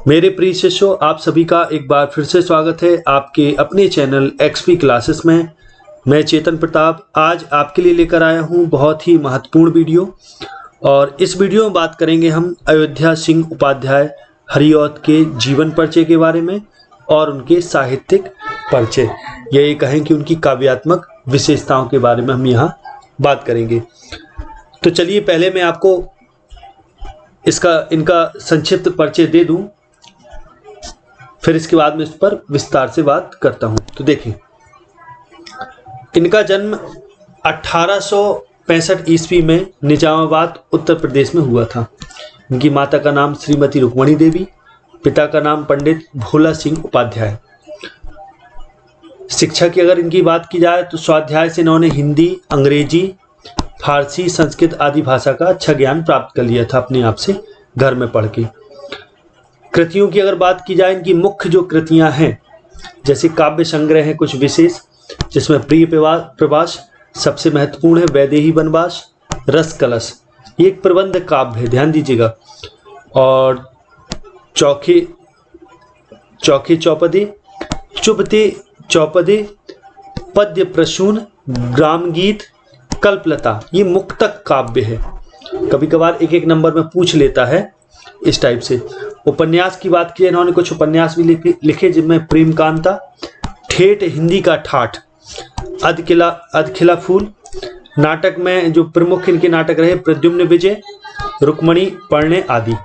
मेरे प्रिय शिष्यों, आप सभी का एक बार फिर से स्वागत है आपके अपने चैनल एक्सपी क्लासेस में। मैं चेतन प्रताप आज आपके लिए लेकर आया हूं बहुत ही महत्वपूर्ण वीडियो। और इस वीडियो में बात करेंगे हम अयोध्या सिंह उपाध्याय हरिऔध के जीवन परिचय के बारे में और उनके साहित्यिक परिचय, यही कहें कि उनकी काव्यात्मक विशेषताओं के बारे में हम यहाँ बात करेंगे। तो चलिए पहले मैं आपको इनका संक्षिप्त परिचय दे दूं, फिर इसके बाद में इस पर विस्तार से बात करता हूं। तो देखिए, इनका जन्म 1865 ईस्वी में निजामाबाद उत्तर प्रदेश में हुआ था। इनकी माता का नाम श्रीमती रुक्मणी देवी, पिता का नाम पंडित भोला सिंह उपाध्याय। शिक्षा की अगर इनकी बात की जाए तो स्वाध्याय से इन्होंने हिंदी, अंग्रेजी, फारसी, संस्कृत आदि भाषा का अच्छा ज्ञान प्राप्त कर लिया था अपने आप से घर में पढ़ के। कृतियों की अगर बात की जाए, इनकी मुख्य जो कृतियां हैं, जैसे काव्य संग्रह हैं कुछ विशेष, जिसमें प्रिय प्रवास सबसे महत्वपूर्ण है, वैदेही वनवास, रस कलश ये एक प्रबंध काव्य है, ध्यान दीजिएगा, और चौखे चौपदे, चुपते चौपदे, पद्य प्रसून, ग्राम गीत, कल्पलता ये मुक्तक काव्य है। कभी कभार एक एक नंबर में पूछ लेता है इस टाइप से। उपन्यास की बात की, इन्होंने कुछ उपन्यास भी लिखे जिनमें प्रेम कांता, ठेठ हिंदी का ठाठ, अधखिला फूल। नाटक में जो प्रमुख इनके नाटक रहे प्रद्युम्न विजय, रुक्मणी पढ़ने आदि।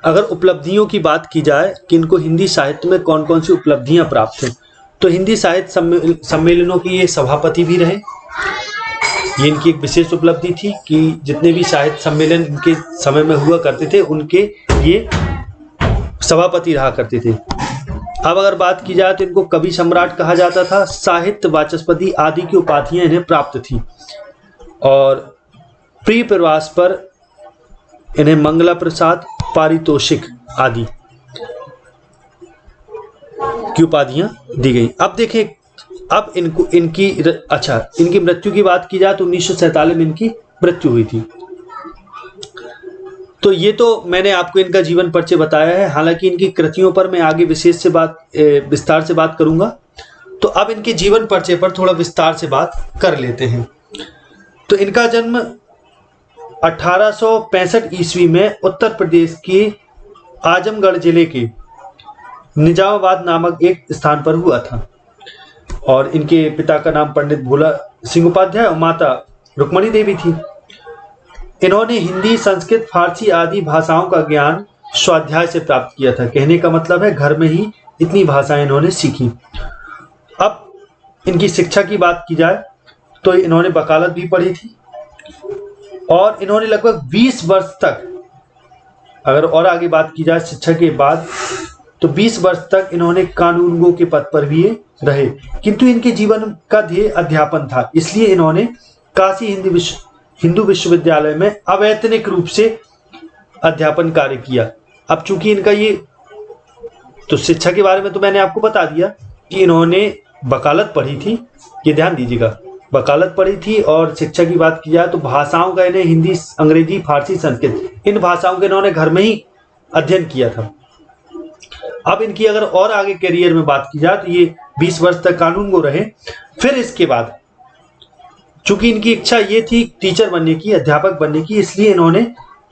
अगर उपलब्धियों की बात की जाए कि इनको हिंदी साहित्य में कौन कौन सी उपलब्धियां प्राप्त हैं, तो हिंदी साहित्य सम्मेलनों की ये सभापति भी रहे। ये इनकी एक विशेष उपलब्धि थी कि जितने भी साहित्य सम्मेलन इनके समय में हुआ करते थे उनके ये सभापति रहा करते थे। अब अगर बात की जाए तो इनको कवि सम्राट कहा जाता था, साहित्य वाचस्पति आदि की उपाधियां इन्हें प्राप्त थी। और प्रिय प्रवास पर इन्हें मंगला प्रसाद, पारितोषिक आदि की उपाधियां दी गई। अब देखें, अब इनकी मृत्यु की बात की जाए तो 1947 में इनकी मृत्यु हुई थी। तो ये तो मैंने आपको इनका जीवन परिचय बताया है, हालांकि इनकी कृतियों पर मैं आगे विस्तार से बात करूंगा। तो अब इनके जीवन परिचय पर थोड़ा विस्तार से बात कर लेते हैं। तो इनका जन्म 1865 ईस्वी में उत्तर प्रदेश के आजमगढ़ जिले के निजामाबाद नामक एक स्थान पर हुआ था। और इनके पिता का नाम पंडित भोला सिंह उपाध्याय और माता रुक्मणी देवी थी। इन्होंने हिंदी, संस्कृत, फारसी आदि भाषाओं का ज्ञान स्वाध्याय से प्राप्त किया था। कहने का मतलब है घर में ही इतनी भाषाएं इन्होंने सीखी। अब इनकी शिक्षा की बात की जाए तो इन्होंने वकालत भी पढ़ी थी और इन्होंने लगभग 20 वर्ष तक, अगर और आगे बात की जाए शिक्षा के बाद, तो 20 वर्ष तक इन्होंने कानूनगो के पद पर भी रहे। किंतु इनके जीवन का ध्येय अध्यापन था, इसलिए इन्होंने काशी हिंदू विश्वविद्यालय में अवैतनिक रूप से अध्यापन कार्य किया। अब चूंकि इनका ये तो शिक्षा के बारे में तो मैंने आपको बता दिया कि इन्होंने वकालत पढ़ी थी, ये ध्यान दीजिएगा, वकालत पढ़ी थी। और शिक्षा की बात की जाए तो भाषाओं का इन्हें हिंदी, अंग्रेजी, फारसी, संस्कृत इन भाषाओं के इन्होंने घर में ही अध्ययन किया था। अब इनकी अगर और आगे करियर में बात की जाए तो ये 20 वर्ष तक कानून को रहे। फिर इसके बाद चूंकि इनकी इच्छा ये थी टीचर बनने की, अध्यापक बनने की, इसलिए इन्होंने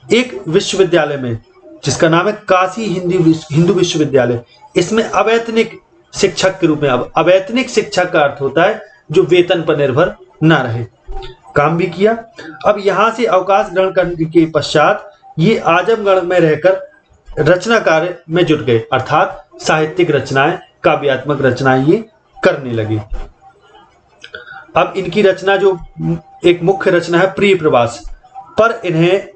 एक विश्वविद्यालय में जिसका नाम है काशी हिंदू विश्वविद्यालय, इसमें अवैतनिक शिक्षक के रूप में, अब अवैतनिक शिक्षक का अर्थ होता है जो वेतन पर निर्भर ना रहे, काम भी किया। अब यहां से अवकाश ग्रहण करने के पश्चात ये आजमगढ़ में रहकर रचना कार्य में जुट गए, अर्थात साहित्यिक रचनाएं, काव्यात्मक रचनाएं ये करने लगे। अब इनकी रचना जो एक मुख्य रचना है प्रिय प्रवास पर इन्हें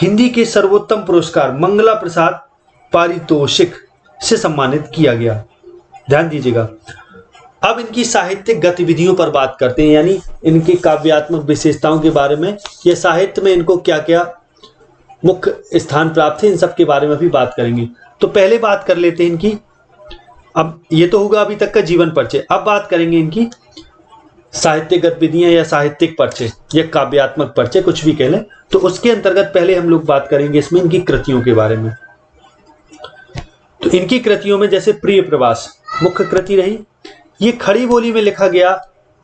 हिंदी के सर्वोत्तम पुरस्कार मंगला प्रसाद पारितोषिक से सम्मानित किया गया। ध्यान दीजिएगा। अब इनकी साहित्यिक गतिविधियों पर बात करते हैं, यानी इनकी काव्यात्मक विशेषताओं के बारे में, या साहित्य में इनको क्या क्या मुख्य स्थान प्राप्त है, इन सब के बारे में भी बात करेंगे। तो पहले बात कर लेते हैं इनकी, अब ये तो होगा अभी तक का जीवन परिचय। अब बात करेंगे इनकी साहित्यिक गतिविधियां या साहित्यिक परिचय या काव्यात्मक परिचय, कुछ भी कह लें। तो उसके अंतर्गत पहले हम लोग बात करेंगे इसमें इनकी कृतियों के बारे में। तो इनकी कृतियों में जैसे प्रिय प्रवास मुख्य कृति रही। ये खड़ी बोली में लिखा गया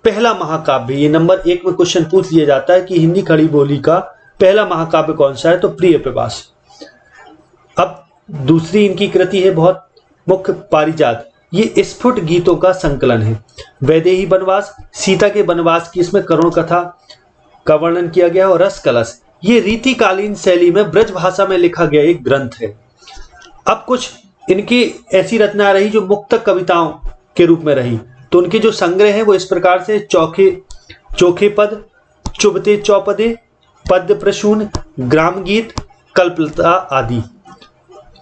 पहला महाकाव्य। ये नंबर 1 में क्वेश्चन पूछ लिया जाता है कि हिंदी खड़ी बोली का पहला महाकाव्य कौन सा है, तो प्रिय प्रवास। अब दूसरी इनकी कृति है बहुत मुख्य, पारिजात। ये स्फुट गीतों का संकलन है। वैदेही वनवास, सीता के वनवास की इसमें करुण कथा का वर्णन किया गया। और रस कलश, ये रीतिकालीन शैली में ब्रज भाषा में लिखा गया एक ग्रंथ है। अब कुछ इनकी ऐसी रचना रही जो मुक्तक कविताओं के रूप में रही। तो उनके जो संग्रह हैं वो इस प्रकार से चोखे पद, चुभते चौपदे, पद्य प्रसून, ग्राम गीत, कल्पलता आदि,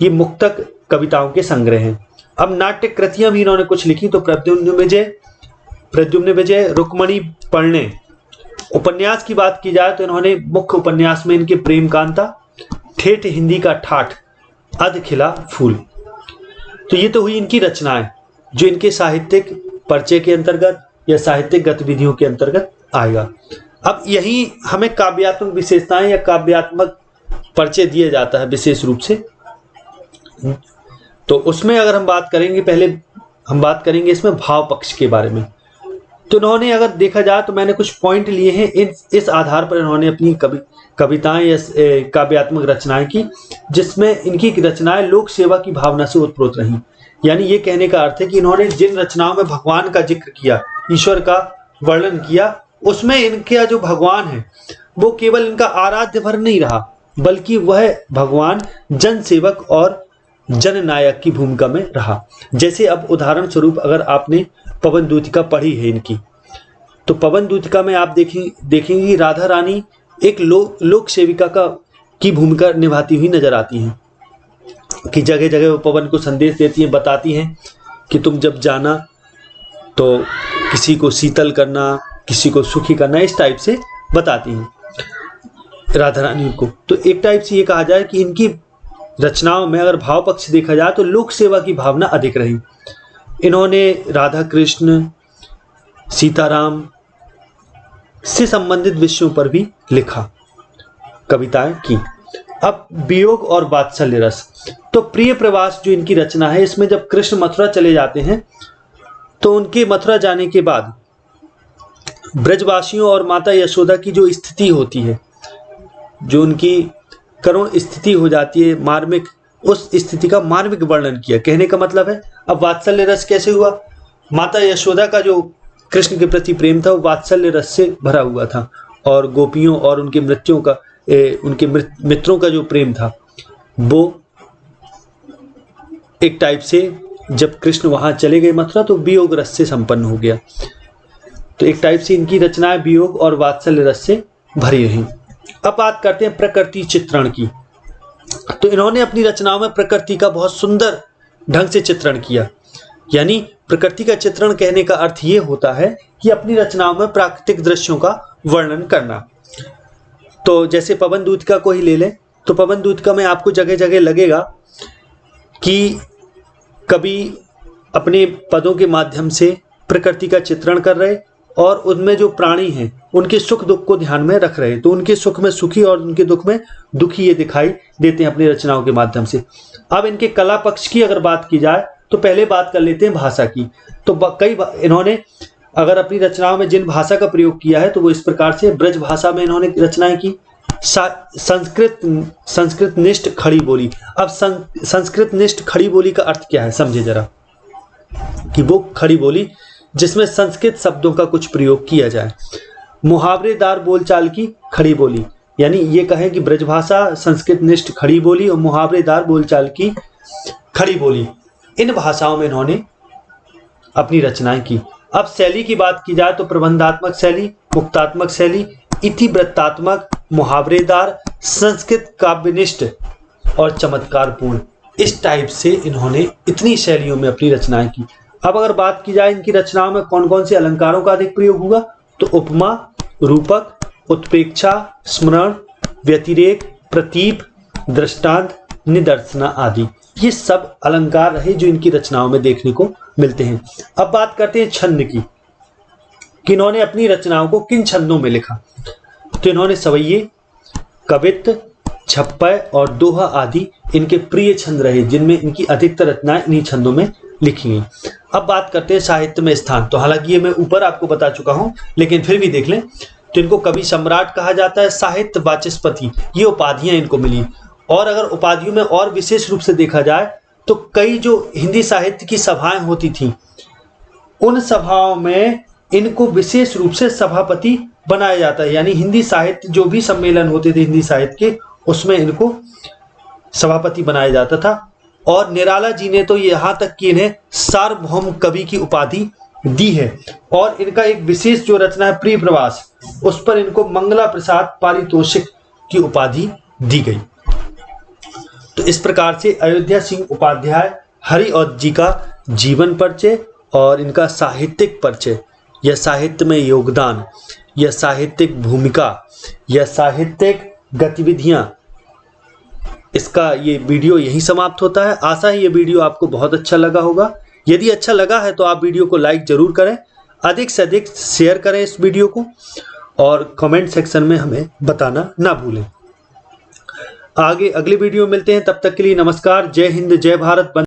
ये मुक्तक कविताओं के संग्रह हैं। अब नाट्य कृतियां भी इन्होंने कुछ लिखी। तो प्रद्युम्न विजय, रुक्मणी पर्णे। उपन्यास की बात की जाए तो इन्होंने मुख्य उपन्यास में इनके प्रेम कांता, ठेठ हिंदी का ठाठ, अध खिला फूल। तो ये तो हुई इनकी रचनाएं जो इनके साहित्यिक परिचय के अंतर्गत या साहित्यिक गतिविधियों के अंतर्गत आएगा। अब यही हमें काव्यात्मक विशेषताएं या काव्यात्मक परिचय दिया जाता है विशेष रूप से। तो उसमें अगर हम बात करेंगे, पहले हम बात करेंगे इसमें भाव पक्ष के बारे में। तो इन्होंने अगर देखा जाए तो मैंने कुछ पॉइंट लिए हैं, इस आधार पर इन्होंने अपनी कविताएं या काव्यात्मक रचनाएं की, जिसमें इनकी रचनाएं लोक सेवा की भावना से उत्प्रोत रही। यानी ये कहने का अर्थ है कि इन्होंने जिन रचनाओं में भगवान का जिक्र किया, ईश्वर का वर्णन किया, उसमें इनका जो भगवान है वो केवल इनका आराध्य भर नहीं रहा, बल्कि वह भगवान जन सेवक और जननायक की भूमिका में रहा। जैसे अब उदाहरण स्वरूप अगर आपने पवन दूतिका पढ़ी है इनकी, तो पवन दूतिका में आप देखेंगे राधा रानी एक लोक सेविका की भूमिका निभाती हुई नजर आती हैं कि जगह जगह वो पवन को संदेश देती हैं, बताती हैं कि तुम जब जाना तो किसी को शीतल करना, किसी को सुखी करना, इस टाइप से बताती हैं राधा रानी को। तो एक टाइप से ये कहा जाए कि इनकी रचनाओं में अगर भाव पक्ष देखा जाए तो लोक सेवा की भावना अधिक रही। इन्होंने राधा कृष्ण, सीताराम से संबंधित विषयों पर भी लिखा, कविताएं की। अब वियोग और वात्सल्य रस। तो प्रिय प्रवास जो इनकी रचना है, इसमें जब कृष्ण मथुरा चले जाते हैं तो उनके मथुरा जाने के बाद ब्रजवासियों और माता यशोदा की जो स्थिति होती है, जो उनकी करुण स्थिति हो जाती है, मार्मिक, उस स्थिति का मार्मिक वर्णन किया। कहने का मतलब है अब वात्सल्य रस कैसे हुआ, माता यशोदा का जो कृष्ण के प्रति प्रेम था वो वात्सल्य रस से भरा हुआ था, और गोपियों और उनके उनके मित्रों का जो प्रेम था वो एक टाइप से जब कृष्ण वहां चले गए मथुरा तो वियोग रस से संपन्न हो गया। तो एक टाइप से इनकी रचनाएं वियोग और वात्सल्य रस से भरी रही। अब बात करते हैं प्रकृति चित्रण की। तो इन्होंने अपनी रचनाओं में प्रकृति का बहुत सुंदर ढंग से चित्रण किया। यानी प्रकृति का चित्रण कहने का अर्थ ये होता है कि अपनी रचनाओं में प्राकृतिक दृश्यों का वर्णन करना। तो जैसे पवन दूतिका को ही ले लें, तो पवन दूतिका में आपको जगह जगह लगेगा कि कभी अपने पदों के माध्यम से प्रकृति का चित्रण कर रहे और उनमें जो प्राणी हैं उनके सुख दुख को ध्यान में रख रहे, तो उनके सुख में सुखी और उनके दुख में दुखी ये दिखाई देते हैं अपनी रचनाओं के माध्यम से। अब इनके कला पक्ष की अगर बात की जाए तो पहले बात कर लेते हैं भाषा की। तो इन्होंने अगर अपनी रचनाओं में जिन भाषा का प्रयोग किया है तो वो इस प्रकार से ब्रज भाषा में इन्होंने रचनाएं की। संस्कृत निष्ठ खड़ी बोली। अब संस्कृत निष्ठ खड़ी बोली का अर्थ क्या है समझे जरा, कि वो खड़ी बोली जिसमें संस्कृत शब्दों का कुछ प्रयोग किया जाए। मुहावरेदार बोलचाल की खड़ी बोली, यानी ये कहें कि ब्रजभाषा, संस्कृत निष्ठ खड़ी बोली और मुहावरेदार बोलचाल की खड़ी बोली, इन भाषाओं में इन्होंने अपनी रचनाएं की। अब शैली की बात की जाए तो प्रबंधात्मक शैली, मुक्तात्मक शैली, इतिवृत्तात्मक, मुहावरेदार, संस्कृत काव्यनिष्ठ और चमत्कारपूर्ण, इस टाइप से इन्होंने इतनी शैलियों में अपनी रचनाएं की। अब अगर बात की जाए इनकी रचनाओं में कौन कौन से अलंकारों का अधिक प्रयोग हुआ, तो उपमा, रूपक, उत्प्रेक्षा, स्मरण, व्यतिरेक, प्रतीप, दृष्टांत, निदर्शना आदि, ये सब अलंकार रहे जो इनकी रचनाओं में देखने को मिलते हैं। अब बात करते हैं छंद की, कि इन्होंने अपनी रचनाओं को किन छंदों में लिखा। तो इन्होंने सवैये, कवित्त, छप्पय और दोहा आदि इनके प्रिय छंद रहे, जिनमें इनकी अधिकतर रचनाएं इन्हीं छंदों में लिखी गई। अब बात करते हैं साहित्य में स्थान। तो हालांकि ये मैं ऊपर आपको बता चुका हूं, लेकिन फिर भी देख लें। तो इनको कवि सम्राट कहा जाता है, साहित्य वाचस्पति, ये उपाधियां इनको मिली। और अगर उपाधियों में और विशेष रूप से देखा जाए तो कई जो हिंदी साहित्य की सभाएं होती थी, उन सभाओं में इनको विशेष रूप से सभापति बनाया जाता है। यानी हिंदी साहित्य जो भी सम्मेलन होते थे हिंदी साहित्य के, उसमें इनको सभापति बनाया जाता था। और निराला जी ने तो यहाँ तक कि इन्हें सार्वभौम कवि की उपाधि दी है। और इनका एक विशेष जो रचना है प्रिय प्रवास, उस पर इनको मंगला प्रसाद पारितोषिक की उपाधि दी गई। तो इस प्रकार से अयोध्या सिंह उपाध्याय हरिऔध जी का जीवन परिचय और इनका साहित्यिक परिचय या साहित्य में योगदान या साहित्यिक भूमिका या साहित्यिक गतिविधियां, इसका ये वीडियो यहीं समाप्त होता है। आशा है ये वीडियो आपको बहुत अच्छा लगा होगा। यदि अच्छा लगा है तो आप वीडियो को लाइक जरूर करें, अधिक से अधिक शेयर करें इस वीडियो को, और कमेंट सेक्शन में हमें बताना ना भूलें। आगे अगले वीडियो में मिलते हैं, तब तक के लिए नमस्कार। जय हिंद, जय भारत।